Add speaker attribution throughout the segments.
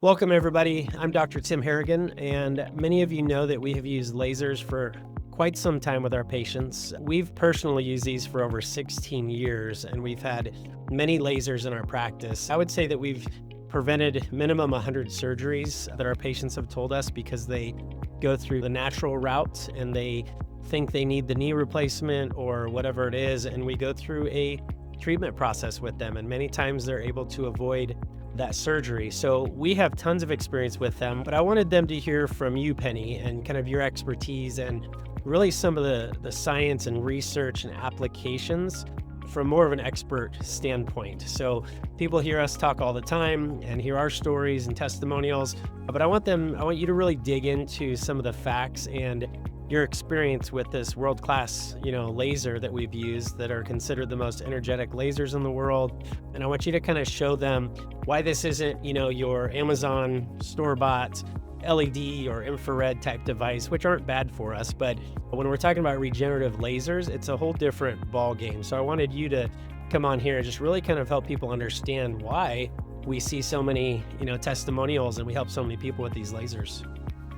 Speaker 1: Welcome, everybody. I'm Dr. Tim Harrigan, and many of you know that we have used lasers for quite some time with our patients. We've personally used these for over 16 years, and we've had many lasers in our practice. I would say that we've prevented minimum 100 surgeries that our patients have told us because they go through the natural route and they think they need the knee replacement or whatever it is, and we go through a treatment process with them, and many times they're able to avoid that surgery. So we have tons of experience with them, but I wanted them to hear from you, Penny, and kind of your expertise and really some of the science and research and applications from more of an expert standpoint. So people hear us talk all the time and hear our stories and testimonials, but I want you to really dig into some of the facts and your experience with this world-class, laser that we've used that are considered the most energetic lasers in the world. And I want you to kind of show them why this isn't, your Amazon store-bought LED or infrared type device, which aren't bad for us. But when we're talking about regenerative lasers, it's a whole different ball game. So I wanted you to come on here and just really kind of help people understand why we see so many, testimonials and we help so many people with these lasers.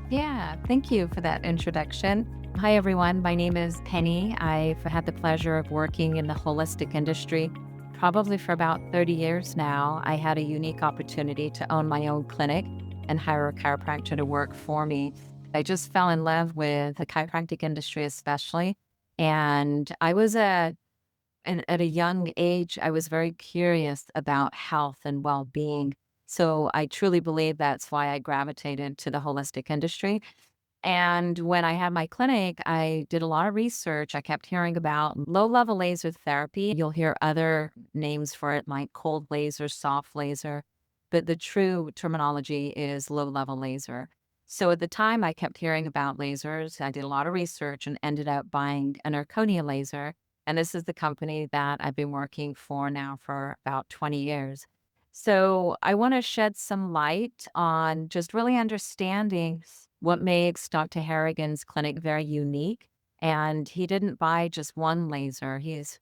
Speaker 2: Yeah, thank you for that introduction. Hi, everyone. My name is Penny. I've had the pleasure of working in the holistic industry probably for about 30 years now. I had a unique opportunity to own my own clinic and hire a chiropractor to work for me. I just fell in love with the chiropractic industry, especially. And at a young age, I was very curious about health and well-being. So I truly believe that's why I gravitated to the holistic industry. And when I had my clinic, I did a lot of research. I kept hearing about low-level laser therapy. You'll hear other names for it like cold laser, soft laser, but the true terminology is low-level laser. So at the time, I kept hearing about lasers. I did a lot of research and ended up buying an Erconia laser. And this is the company that I've been working for now for about 20 years. So I want to shed some light on just really understanding what makes Dr. Harrigan's clinic very unique. And he didn't buy just one laser. He's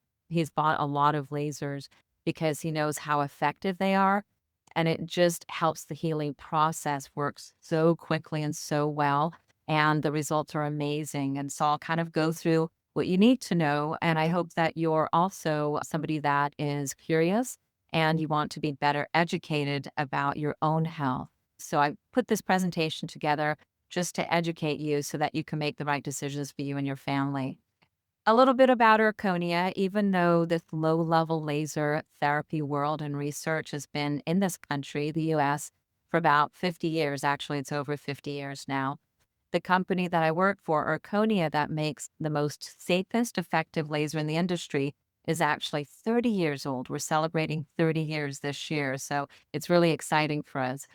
Speaker 2: bought a lot of lasers because he knows how effective they are. And it just helps the healing process works so quickly and so well. And the results are amazing. And so I'll kind of go through what you need to know. And I hope that you're also somebody that is curious and you want to be better educated about your own health. So I put this presentation together just to educate you so that you can make the right decisions for you and your family. A little bit about Erconia, even though this low-level laser therapy world and research has been in this country, the US, for about 50 years. Actually, it's over 50 years now. The company that I work for, Erconia, that makes the most safest, effective laser in the industry, is actually 30 years old. We're celebrating 30 years this year, so it's really exciting for us.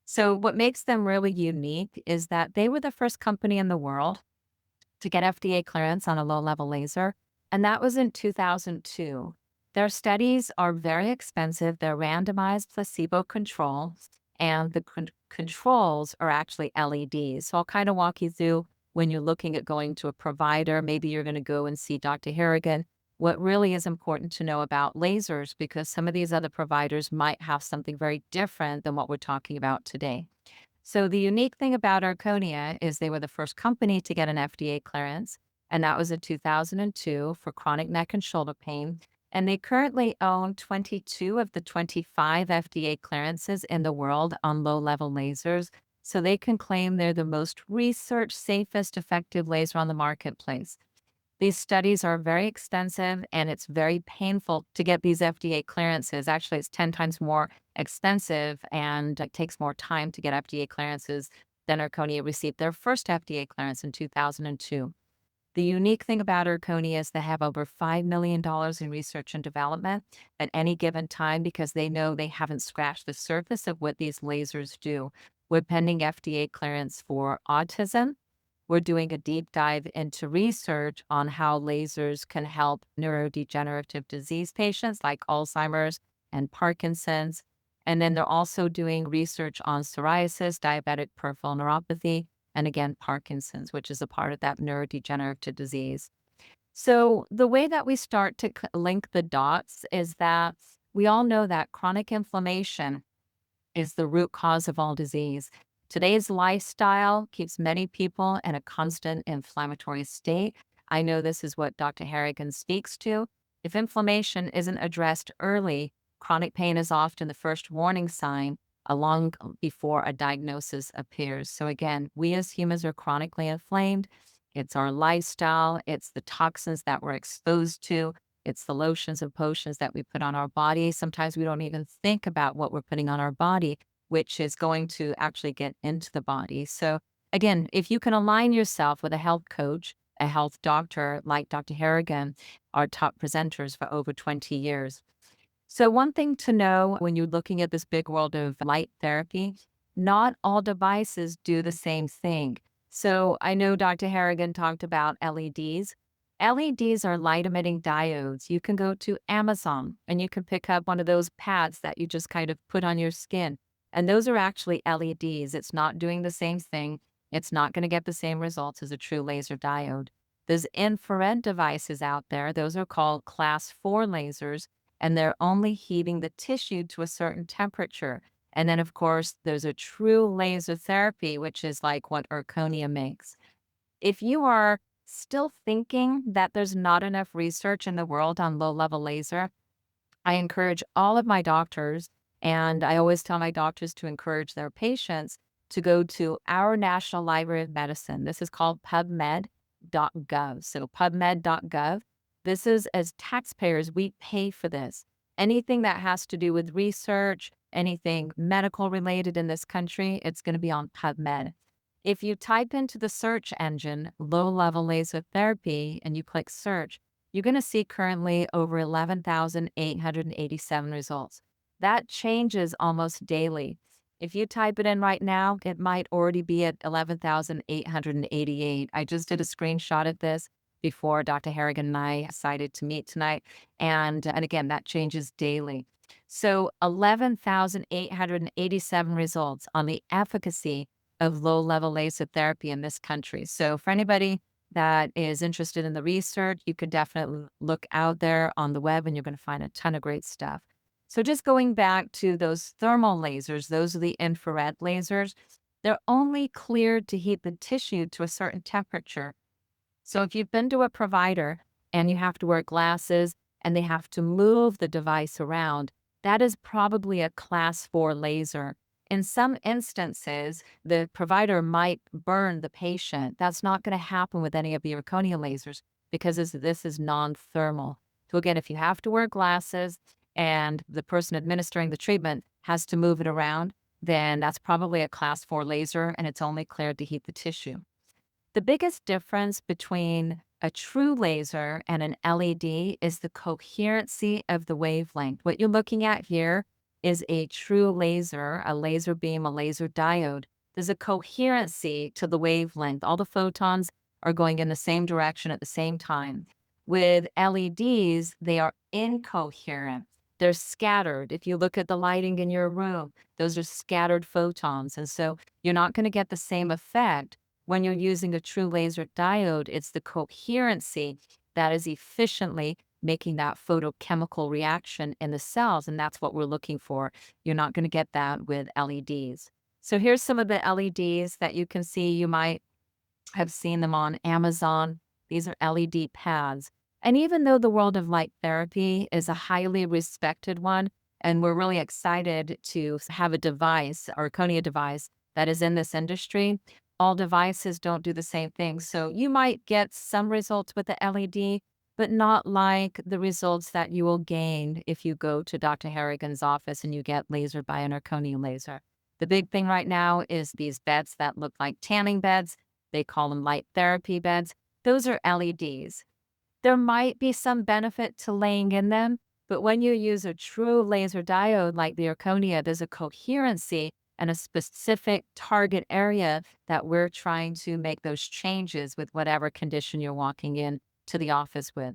Speaker 2: So what makes them really unique is that they were the first company in the world to get FDA clearance on a low-level laser, and that was in 2002. Their studies are very expensive. They're randomized placebo controls, and the controls are actually LEDs. So I'll kind of walk you through when you're looking at going to a provider. Maybe you're going to go and see Dr. Harrigan. What really is important to know about lasers, because some of these other providers might have something very different than what we're talking about today. So the unique thing about Erconia is they were the first company to get an FDA clearance, and that was in 2002 for chronic neck and shoulder pain. And they currently own 22 of the 25 FDA clearances in the world on low-level lasers. So they can claim they're the most research, safest, effective laser on the marketplace. These studies are very extensive and it's very painful to get these FDA clearances. Actually, it's 10 times more expensive and it takes more time to get FDA clearances than Erconia received their first FDA clearance in 2002. The unique thing about Erconia is they have over $5 million in research and development at any given time because they know they haven't scratched the surface of what these lasers do. We're pending FDA clearance for autism. We're doing a deep dive into research on how lasers can help neurodegenerative disease patients like Alzheimer's and Parkinson's. And then they're also doing research on psoriasis, diabetic peripheral neuropathy, and again, Parkinson's, which is a part of that neurodegenerative disease. So the way that we start to link the dots is that we all know that chronic inflammation is the root cause of all disease. Today's lifestyle keeps many people in a constant inflammatory state. I know this is what Dr. Harrigan speaks to. If inflammation isn't addressed early, chronic pain is often the first warning sign long before a diagnosis appears. So, again, we as humans are chronically inflamed. It's our lifestyle, it's the toxins that we're exposed to, it's the lotions and potions that we put on our body. Sometimes we don't even think about what we're putting on our body, which is going to actually get into the body. So, again, if you can align yourself with a health coach, a health doctor like Dr. Harrigan, our top presenters for over 20 years. So, one thing to know when you're looking at this big world of light therapy, not all devices do the same thing. So, I know Dr. Harrigan talked about LEDs. LEDs are light emitting diodes. You can go to Amazon and you can pick up one of those pads that you just kind of put on your skin. And those are actually LEDs. It's not doing the same thing. It's not going to get the same results as a true laser diode. There's infrared devices out there. Those are called class 4 lasers, and they're only heating the tissue to a certain temperature. And then, of course, there's a true laser therapy, which is like what Erconia makes. If you are still thinking that there's not enough research in the world on low level laser, I encourage all of my doctors, and I always tell my doctors to encourage their patients to go to our National Library of Medicine. This is called PubMed.gov. So, PubMed.gov. This is, as taxpayers, we pay for this. Anything that has to do with research, anything medical related in this country, it's going to be on PubMed. If you type into the search engine low level laser therapy and you click search, you're going to see currently over 11,887 results. That changes almost daily. If you type it in right now, it might already be at 11,888. I just did a screenshot of this before Dr. Harrigan and I decided to meet tonight. And again, that changes daily. So 11,887 results on the efficacy of low-level laser therapy in this country. So for anybody that is interested in the research, you could definitely look out there on the web and you're going to find a ton of great stuff. So just going back to those thermal lasers, those are the infrared lasers. They're only cleared to heat the tissue to a certain temperature. So if you've been to a provider and you have to wear glasses and they have to move the device around, that is probably a class 4 laser. In some instances, the provider might burn the patient. That's not going to happen with any of the Erconia lasers because this is non-thermal. So again, if you have to wear glasses and the person administering the treatment has to move it around, then that's probably a class 4 laser and it's only cleared to heat the tissue. The biggest difference between a true laser and an LED is the coherency of the wavelength. What you're looking at here is a true laser, a laser beam, a laser diode. There's a coherency to the wavelength. All the photons are going in the same direction at the same time. With LEDs, they are incoherent. They're scattered. If you look at the lighting in your room, those are scattered photons. And so you're not going to get the same effect when you're using a true laser diode. It's the coherency that is efficiently making that photochemical reaction in the cells, and that's what we're looking for. You're not going to get that with LEDs. So here's some of the LEDs that you can see. You might have seen them on Amazon. These are LED pads. And even though the world of light therapy is a highly respected one, and we're really excited to have a device, or Erconia device, that is in this industry, all devices don't do the same thing. So you might get some results with the LED, but not like the results that you will gain if you go to Dr. Harrigan's office and you get lasered by an Erconia laser. The big thing right now is these beds that look like tanning beds. They call them light therapy beds. Those are LEDs. There might be some benefit to laying in them, but when you use a true laser diode like the Erconia, there's a coherency and a specific target area that we're trying to make those changes with whatever condition you're walking in to the office with.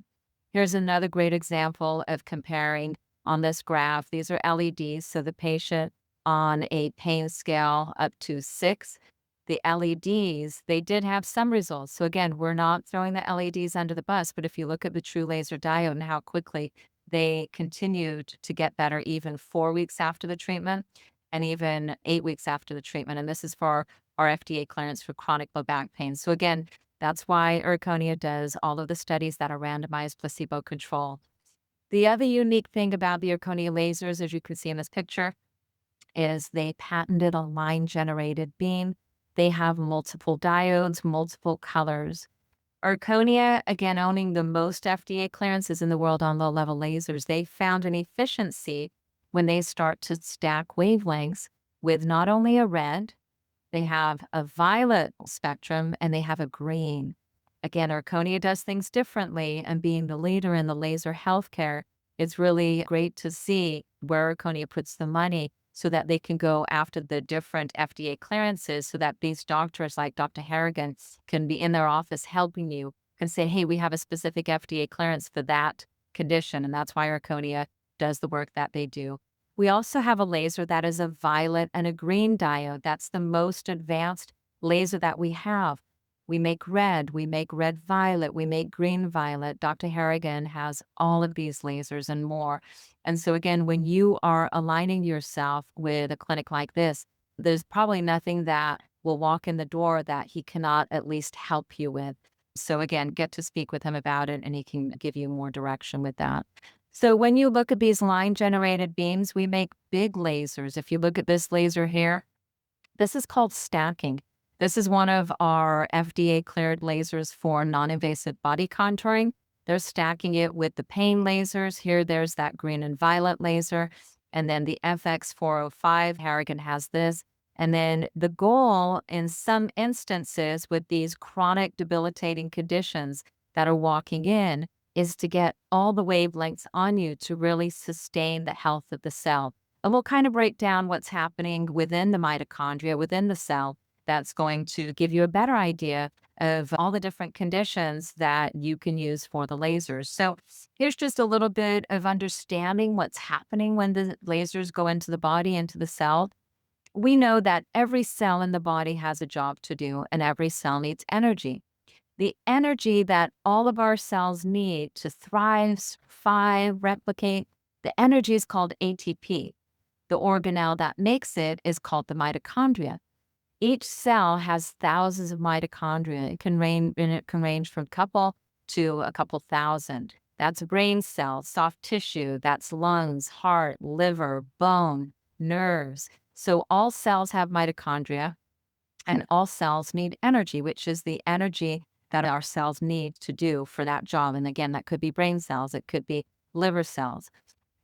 Speaker 2: Here's another great example of comparing on this graph. These are LEDs, so the patient on a pain scale up to 6. The LEDs, they did have some results. So again, we're not throwing the LEDs under the bus, but if you look at the true laser diode and how quickly they continued to get better even 4 weeks after the treatment, and even 8 weeks after the treatment. And this is for our FDA clearance for chronic low back pain. So again, that's why Erconia does all of the studies that are randomized placebo controlled. The other unique thing about the Erconia lasers, as you can see in this picture, is they patented a line-generated beam. They have multiple diodes, multiple colors. Erconia, again, owning the most FDA clearances in the world on low-level lasers, they found an efficiency when they start to stack wavelengths with not only a red, they have a violet spectrum, and they have a green. Again, Erconia does things differently, and being the leader in the laser healthcare, it's really great to see where Erconia puts the money so that they can go after the different FDA clearances so that these doctors like Dr. Harrigan can be in their office helping you and say, hey, we have a specific FDA clearance for that condition. And that's why Erconia does the work that they do. We also have a laser that is a violet and a green diode. That's the most advanced laser that we have. We make red violet, we make green violet. Dr. Harrigan has all of these lasers and more. And so again, when you are aligning yourself with a clinic like this, there's probably nothing that will walk in the door that he cannot at least help you with. So again, get to speak with him about it and he can give you more direction with that. So when you look at these line-generated beams, we make big lasers. If you look at this laser here, this is called stacking. This is one of our FDA-cleared lasers for non-invasive body contouring. They're stacking it with the pain lasers. Here, there's that green and violet laser. And then the FX405, Harrigan has this. And then the goal in some instances with these chronic debilitating conditions that are walking in is to get all the wavelengths on you to really sustain the health of the cell. And we'll kind of break down what's happening within the mitochondria, within the cell, that's going to give you a better idea of all the different conditions that you can use for the lasers. So here's just a little bit of understanding what's happening when the lasers go into the body, into the cell. We know that every cell in the body has a job to do, and every cell needs energy. The energy that all of our cells need to thrive, survive, replicate, the energy is called ATP. The organelle that makes it is called the mitochondria. Each cell has thousands of mitochondria. It can range from a couple to a couple thousand. That's brain cells, soft tissue, that's lungs, heart, liver, bone, nerves. So all cells have mitochondria, and all cells need energy, which is the energy that our cells need to do for that job. And again, that could be brain cells, it could be liver cells.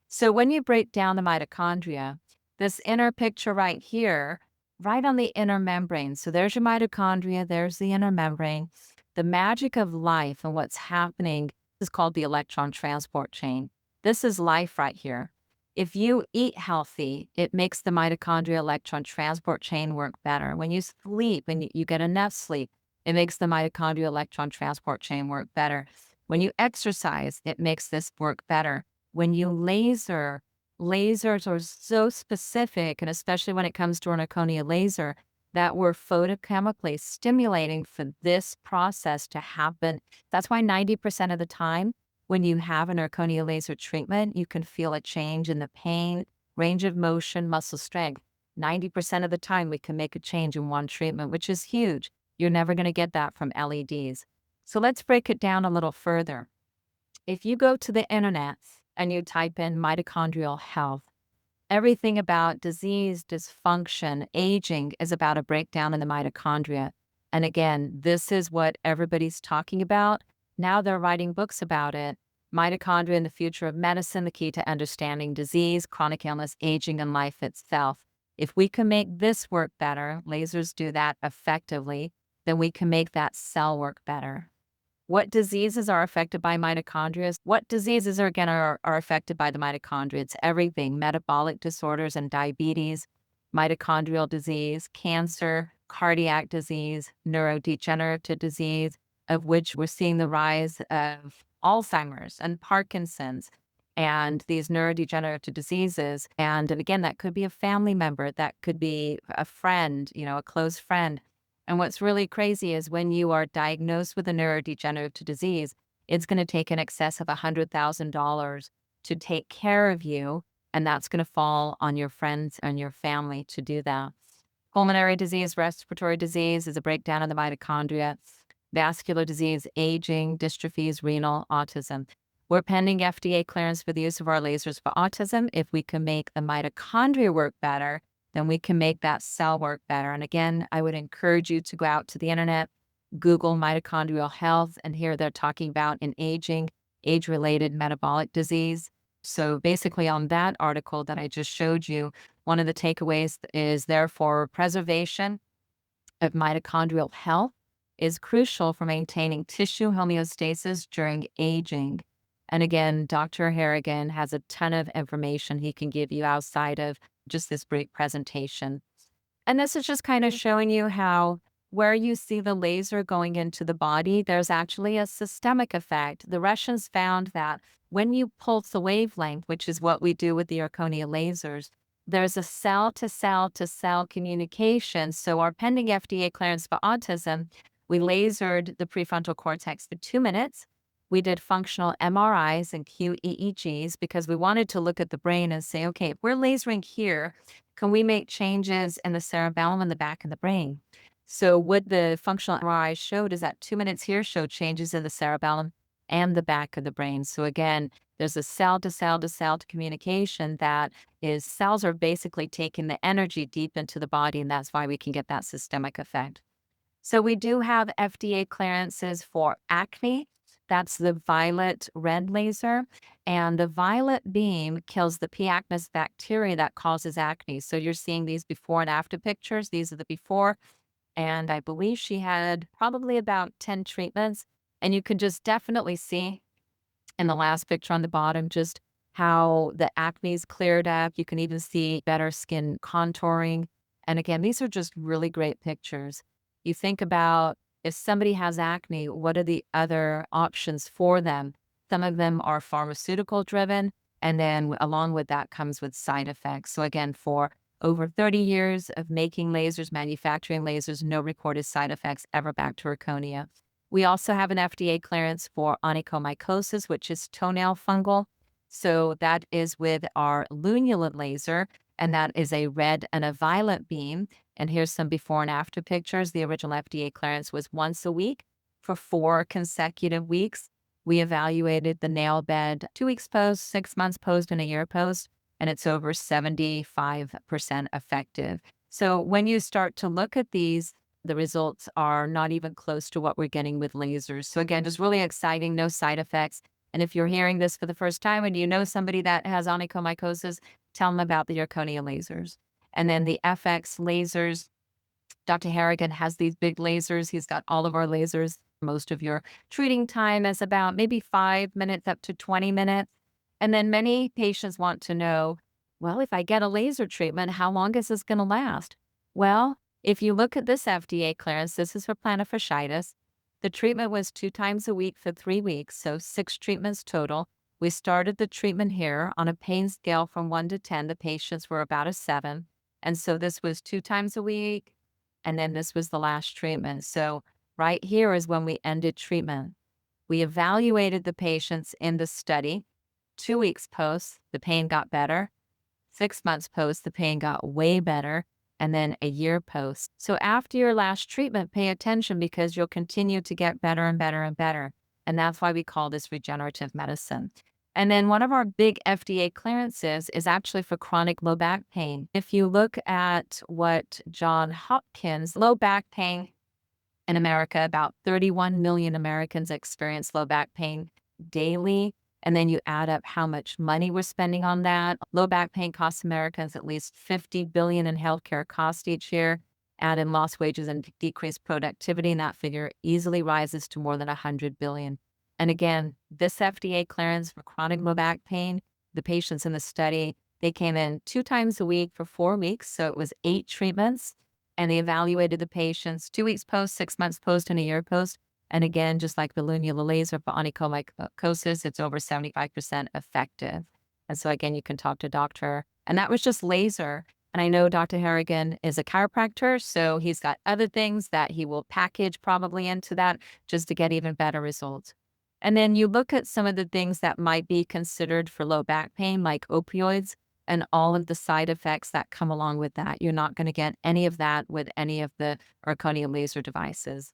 Speaker 2: So when you break down the mitochondria, this inner picture right here, right on the inner membrane. So there's your mitochondria, there's the inner membrane. The magic of life and what's happening is called the electron transport chain. This is life right here. If you eat healthy, it makes the mitochondria electron transport chain work better. When you sleep and you get enough sleep, it makes the mitochondria electron transport chain work better. When you exercise, it makes this work better. When you laser, lasers are so specific, and especially when it comes to an Erconia laser, that we're photochemically stimulating for this process to happen. That's why 90% of the time, when you have an Erconia laser treatment, you can feel a change in the pain, range of motion, muscle strength. 90% of the time, we can make a change in one treatment, which is huge. You're never going to get that from LEDs. So let's break it down a little further. If you go to the internet and you type in mitochondrial health, everything about disease, dysfunction, aging is about a breakdown in the mitochondria. And again, this is what everybody's talking about. Now they're writing books about it. Mitochondria and the Future of Medicine, the key to understanding disease, chronic illness, aging, and life itself. If we can make this work better, lasers do that effectively, then we can make that cell work better. What diseases are affected by mitochondria? What diseases are affected by the mitochondria? It's everything: metabolic disorders and diabetes, mitochondrial disease, cancer, cardiac disease, neurodegenerative disease, of which we're seeing the rise of Alzheimer's and Parkinson's and these neurodegenerative diseases. And again, that could be a family member, that could be a friend, a close friend. And what's really crazy is when you are diagnosed with a neurodegenerative disease, it's going to take in excess of $100,000 to take care of you And that's going to fall on your friends and your family to do that. Pulmonary disease, respiratory disease is a breakdown of the mitochondria. Vascular disease, aging, dystrophies, renal, autism. We're pending FDA clearance for the use of our lasers for autism. If we can make the mitochondria work better, then we can make that cell work better. And again, I would encourage you to go out to the internet, Google mitochondrial health, and here they're talking about in aging, age-related metabolic disease. So basically on that article that I just showed you, one of the takeaways is therefore preservation of mitochondrial health is crucial for maintaining tissue homeostasis during aging. And again, Dr. Harrigan has a ton of information he can give you outside of just this brief presentation. And this is just kind of showing you how where you see the laser going into the body, there's actually a systemic effect. The Russians found that when you pulse the wavelength, which is what we do with the zirconia lasers, there's a cell-to-cell-to-cell communication. So our pending FDA clearance for autism, we lasered the prefrontal cortex for 2 minutes. We did functional MRIs and QEEGs because we wanted to look at the brain and say, okay, if we're lasering here, can we make changes in the cerebellum and the back of the brain? So what the functional MRI showed is that 2 minutes here showed changes in the cerebellum and the back of the brain. So again, there's a cell-to-cell-to-cell communication that is cells are basically taking the energy deep into the body, and that's why we can get that systemic effect. So we do have FDA clearances for acne. That's the violet red laser. And the violet beam kills the P. acnes bacteria that causes acne. So you're seeing these before and after pictures. These are the before. And I believe she had probably about 10 treatments. And you can just definitely see in the last picture on the bottom just how the acne's cleared up. You can even see better skin contouring. And again, these are just really great pictures. You think about if somebody has acne, what are the other options for them? Some of them are pharmaceutical driven, and then along with that comes with side effects. So again, for over 30 years of making lasers, manufacturing lasers, no recorded side effects ever back to zirconia. We also have an FDA clearance for onychomycosis, which is toenail fungal. So that is with our luminant laser, and that is a red and a violet beam. And here's some before and after pictures. The original FDA clearance was once a week for 4 consecutive weeks. We evaluated the nail bed 2 weeks post, 6 months post, and a year post, and it's over 75% effective. So when you start to look at these, the results are not even close to what we're getting with lasers. So again, just really exciting, no side effects. And if you're hearing this for the first time and you know somebody that has onychomycosis, tell them about the zirconia lasers. And then the FX lasers, Dr. Harrigan has these big lasers. He's got all of our lasers. Most of your treating time is about maybe 5 minutes up to 20 minutes. And then many patients want to know, well, if I get a laser treatment, how long is this going to last? Well, if you look at this FDA clearance, this is for plantar fasciitis. The treatment was 2 times a week for 3 weeks, so 6 treatments total. We started the treatment here on a pain scale from 1 to 10. The patients were about a 7. And so this was 2 times a week, and then this was the last treatment. So right here is when we ended treatment. We evaluated the patients in the study. 2 weeks post, the pain got better. 6 months post, the pain got way better. And then a year post. So after your last treatment, pay attention because you'll continue to get better and better and better. And that's why we call this regenerative medicine. And then one of our big FDA clearances is actually for chronic low back pain. If you look at what Johns Hopkins, low back pain in America, about 31 million Americans experience low back pain daily. And then you add up how much money we're spending on that. Low back pain costs Americans at least $50 billion in healthcare costs each year. Add in lost wages and decreased productivity, and that figure easily rises to more than $100 billion. And again, this FDA clearance for chronic low back pain, the patients in the study, they came in 2 times a week for 4 weeks. So it was 8 treatments, and they evaluated the patients 2 weeks post, 6 months post, and a year post. And again, just like the luminant laser for onychomycosis, it's over 75% effective. And so again, you can talk to doctor. And that was just laser. And I know Dr. Harrigan is a chiropractor, so he's got other things that he will package probably into that just to get even better results. And then you look at some of the things that might be considered for low back pain, like opioids. and all of the side effects that come along with that. You're not going to get any of that with any of the zirconia laser devices.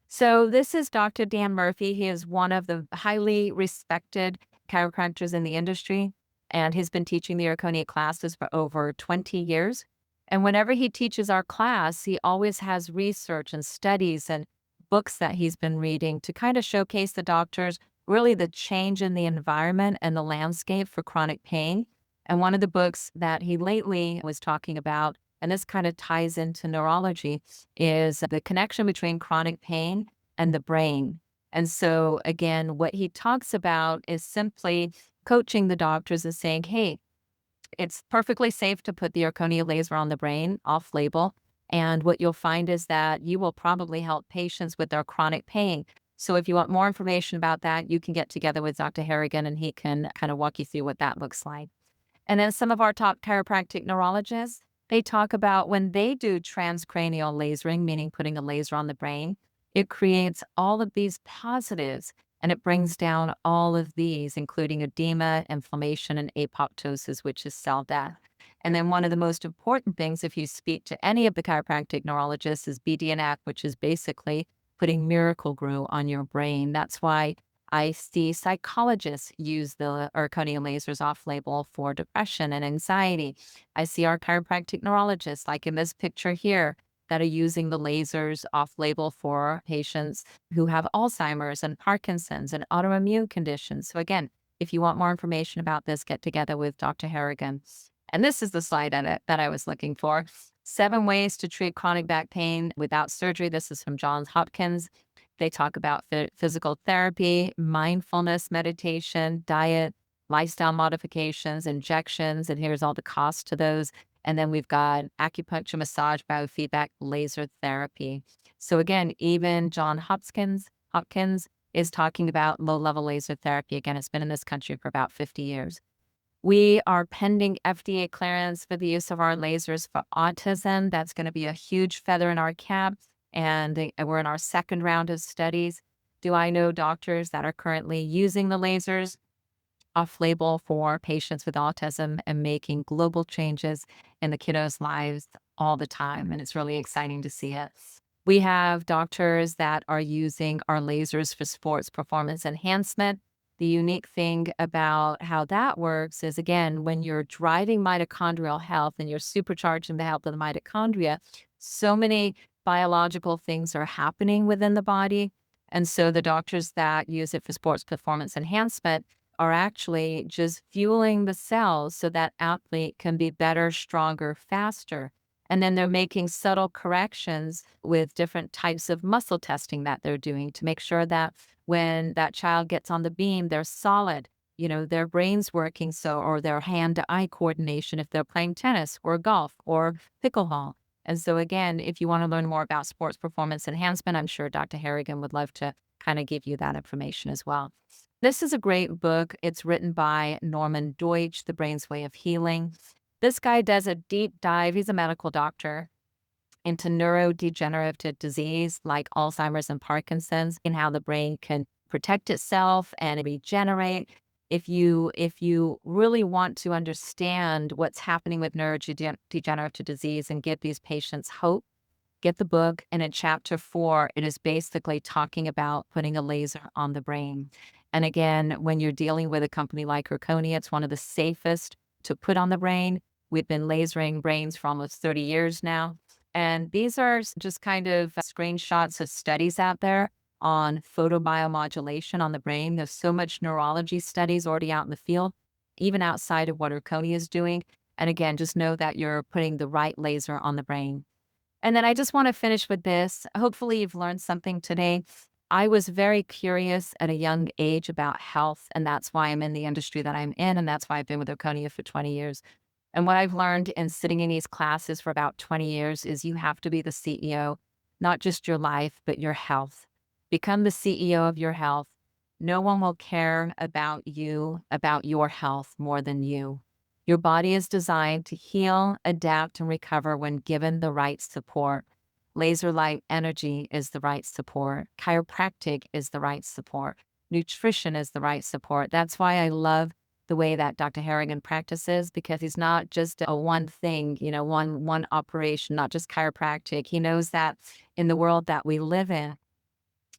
Speaker 2: So this is Dr. Dan Murphy. He is one of the highly respected chiropractors in the industry, and he's been teaching the zirconia classes for over 20 years. And whenever he teaches our class, he always has research and studies and books that he's been reading to kind of showcase the doctors really the change in the environment and the landscape for chronic pain. And one of the books that he lately was talking about, and this kind of ties into neurology, is the connection between chronic pain and the brain. And so, again, what he talks about is simply coaching the doctors and saying, hey, it's perfectly safe to put the zirconia laser on the brain off label. And what you'll find is that you will probably help patients with their chronic pain. So if you want more information about that, you can get together with Dr. Harrigan and he can kind of walk you through what that looks like. And then some of our top chiropractic neurologists, they talk about when they do transcranial lasering, meaning putting a laser on the brain, it creates all of these positives and it brings down all of these, including edema, inflammation, and apoptosis, which is cell death. And then one of the most important things, if you speak to any of the chiropractic neurologists, is BDNF, which is basically putting miracle glue on your brain. That's why I see psychologists use the zirconia lasers off label for depression and anxiety. I see our chiropractic neurologists, like in this picture here, that are using the lasers off label for patients who have Alzheimer's and Parkinson's and autoimmune conditions. So, again, if you want more information about this, get together with Dr. Harrigan. And this is the slide edit that I was looking for. 7 ways to treat chronic back pain without surgery. This is from Johns Hopkins. They talk about physical therapy, mindfulness, meditation, diet, lifestyle modifications, injections, and here's all the costs to those. And then we've got acupuncture, massage, biofeedback, laser therapy. So again, even Hopkins is talking about low-level laser therapy. Again, it's been in this country for about 50 years. We are pending FDA clearance for the use of our lasers for autism. That's going to be a huge feather in our cap. And we're in our second round of studies. Do I know doctors that are currently using the lasers off label for patients with autism and making global changes in the kiddos' lives all the time? And it's really exciting to see it. We have doctors that are using our lasers for sports performance enhancement. The unique thing about how that works is, again, when you're driving mitochondrial health and you're supercharging the health of the mitochondria, so many biological things are happening within the body. And so the doctors that use it for sports performance enhancement are actually just fueling the cells so that athlete can be better, stronger, faster. And then they're making subtle corrections with different types of muscle testing that they're doing to make sure that when that child gets on the beam, they're solid, their brain's working, or their hand-to-eye coordination if they're playing tennis or golf or pickleball. And so again, if you want to learn more about sports performance enhancement, I'm sure Dr. Harrigan would love to kind of give you that information as well. This is a great book. It's written by Norman Deutsch, The Brain's Way of Healing. This guy does a deep dive. He's a medical doctor into neurodegenerative disease like Alzheimer's and Parkinson's and how the brain can protect itself and regenerate. If you really want to understand what's happening with neurodegenerative disease and give these patients hope, get the book. And in chapter 4, it is basically talking about putting a laser on the brain. And again, when you're dealing with a company like Zirconia, it's one of the safest to put on the brain. We've been lasering brains for almost 30 years now. And these are just kind of screenshots of studies out there on photobiomodulation on the brain. There's so much neurology studies already out in the field, even outside of what Zirconia is doing. And again, just know that you're putting the right laser on the brain. And then I just want to finish with this. Hopefully you've learned something today. I was very curious at a young age about health, and that's why I'm in the industry that I'm in, and that's why I've been with Zirconia for 20 years. And what I've learned in sitting in these classes for about 20 years is you have to be the CEO, not just your life, but your health. Become the CEO of your health. No one will care about you, about your health more than you. Your body is designed to heal, adapt, and recover when given the right support. Laser light energy is the right support. Chiropractic is the right support. Nutrition is the right support. That's why I love the way that Dr. Harrigan practices, because he's not just a one thing, one operation, not just chiropractic. He knows that in the world that we live in,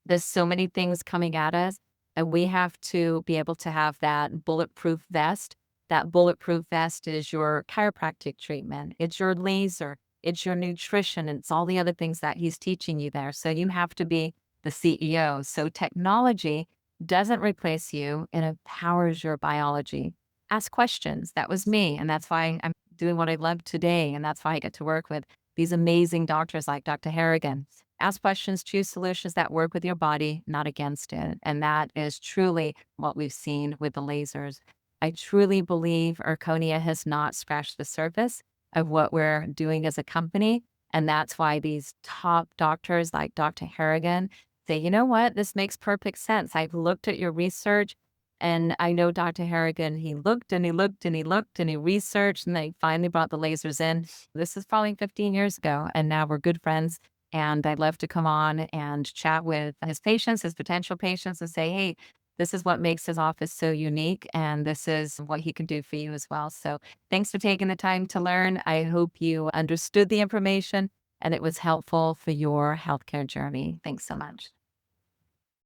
Speaker 2: there's so many things coming at us, and we have to be able to have that bulletproof vest. That bulletproof vest is your chiropractic treatment, it's your laser, it's your nutrition, it's all the other things that he's teaching you there. So you have to be the CEO. So technology doesn't replace you, it empowers your biology. Ask questions. That was me. And that's why I'm doing what I love today. And that's why I get to work with these amazing doctors like Dr. Harrigan. Ask questions, choose solutions that work with your body, not against it. And that is truly what we've seen with the lasers. I truly believe Erconia has not scratched the surface of what we're doing as a company. And that's why these top doctors like Dr. Harrigan say, you know what, this makes perfect sense. I've looked at your research. And I know Dr. Harrigan, he looked and he looked and he looked and he researched, and they finally brought the lasers in. This is probably 15 years ago. And now we're good friends. And I'd love to come on and chat with his patients, his potential patients, and say, hey, this is what makes his office so unique. And this is what he can do for you as well. So thanks for taking the time to learn. I hope you understood the information and it was helpful for your healthcare journey. Thanks so much.